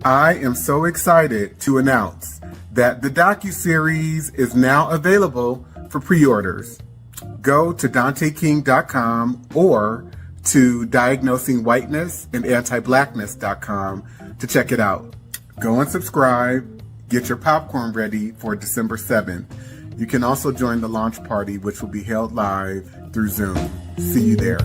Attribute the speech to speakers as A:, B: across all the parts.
A: I am so excited to announce that the Docuseries is now available for pre-orders. Go to DanteKing.com or to Diagnosing Whiteness and Anti-Blackness.com to check it out. Go and subscribe. Get your popcorn ready for December 7th. You can also join the launch party, which will be held live through Zoom. See you there.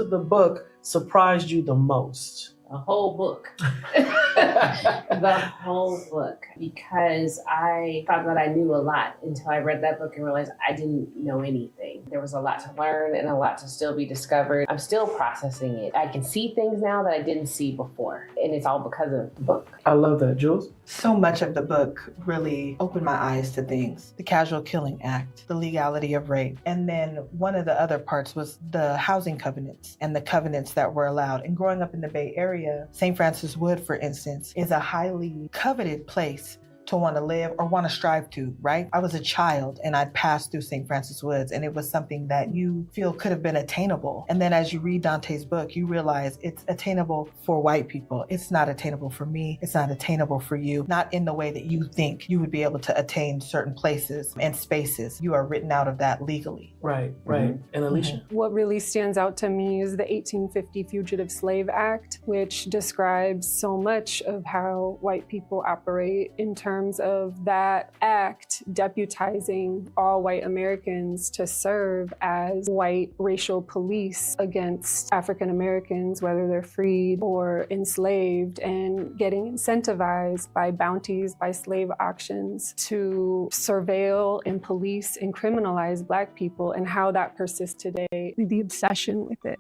B: The book surprised you the most?
C: A whole book. The whole book. Because I thought that I knew a lot until I read that book and realized I didn't know anything. There was a lot to learn and a lot to still be discovered. I'm still processing it. I can see things now that I didn't see before. And it's all because of the book.
B: I love that. Jules?
D: So much of the book really opened my eyes to things. The Casual Killing Act, the legality of rape. And then one of the other parts was the housing covenants and the covenants that were allowed. And growing up in the Bay Area, St. Francis Wood, for instance, is a highly coveted place to want to live or want to strive to, right? I was a child and I'd passed through St. Francis Woods and it was something that you feel could have been attainable. And then as you read Dante's book, you realize it's attainable for white people. It's not attainable for me. It's not attainable for you. Not in the way that you think you would be able to attain certain places and spaces. You are written out of that legally.
B: Right. And Alicia?
E: What really stands out to me is the 1850 Fugitive Slave Act, which describes so much of how white people operate in terms of that act deputizing all white Americans to serve as white racial police against African Americans, whether they're freed or enslaved, and getting incentivized by bounties, by slave auctions to surveil and police and criminalize Black people, and how that persists today, the obsession with it.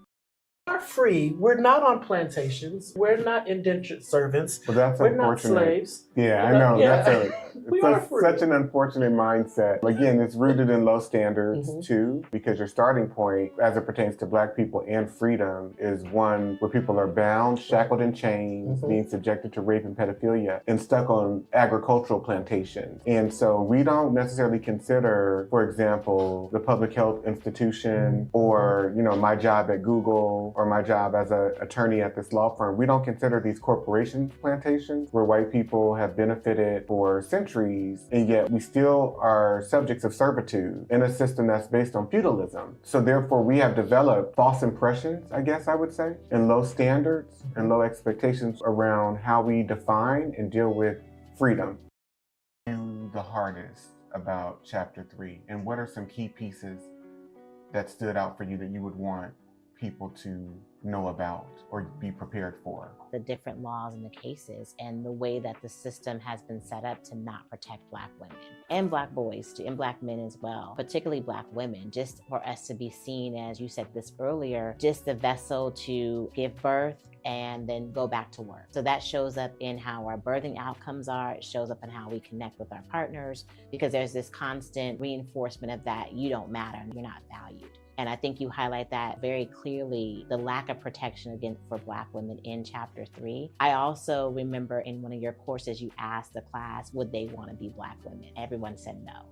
B: We're free. We're not on plantations. We're not indentured servants.
A: Well, that's
B: We're
A: unfortunate.
B: not slaves.
A: Yeah, I know.
B: Yeah.
A: That's such an unfortunate mindset. Again, it's rooted in low standards too, because your starting point, as it pertains to Black people and freedom, is one where people are bound, shackled in chains, being subjected to rape and pedophilia, and stuck on agricultural plantations. And so we don't necessarily consider, for example, the public health institution or, my job at Google or my job as an attorney at this law firm. We don't consider these corporation plantations where white people have benefited for centuries, and yet we still are subjects of servitude in a system that's based on feudalism. So therefore we have developed false impressions, I guess I would say, and low standards and low expectations around how we define and deal with freedom. The hardest about chapter 3, and what are some key pieces that stood out for you that you would want people to know about or be prepared for?
F: The different laws and the cases and the way that the system has been set up to not protect Black women and Black boys too, and Black men as well, particularly Black women, just for us to be seen, as you said this earlier, just the vessel to give birth and then go back to work. So that shows up in how our birthing outcomes are. It shows up in how we connect with our partners, because there's this constant reinforcement of that you don't matter and you're not valued. And I think you highlight that very clearly, the lack of protection for Black women in chapter 3. I also remember in one of your courses, you asked the class, would they want to be Black women? Everyone said no,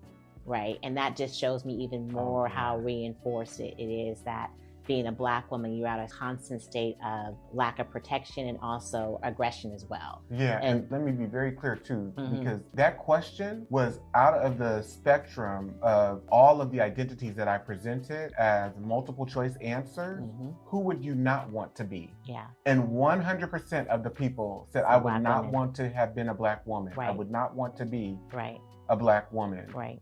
F: right? And that just shows me even more how reinforced it is that being a Black woman, you're at a constant state of lack of protection and also aggression as well.
A: Yeah, and let me be very clear too, because that question was out of the spectrum of all of the identities that I presented as multiple choice answers. Who would you not want to be?
F: Yeah.
A: And 100% of the people said, I would not want to have been a Black woman.
F: Right.
A: I would not want to be
F: right.
A: a Black woman.
F: Right.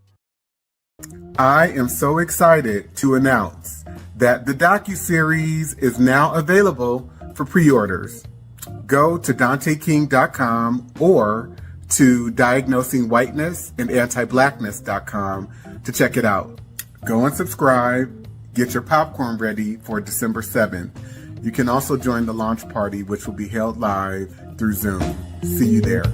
A: I am so excited to announce that the Docuseries is now available for pre-orders. Go to DanteKing.com or to Diagnosing Whiteness and Anti-Blackness.com to check it out. Go and subscribe. Get your popcorn ready for December 7th. You can also join the launch party, which will be held live through Zoom. See you there.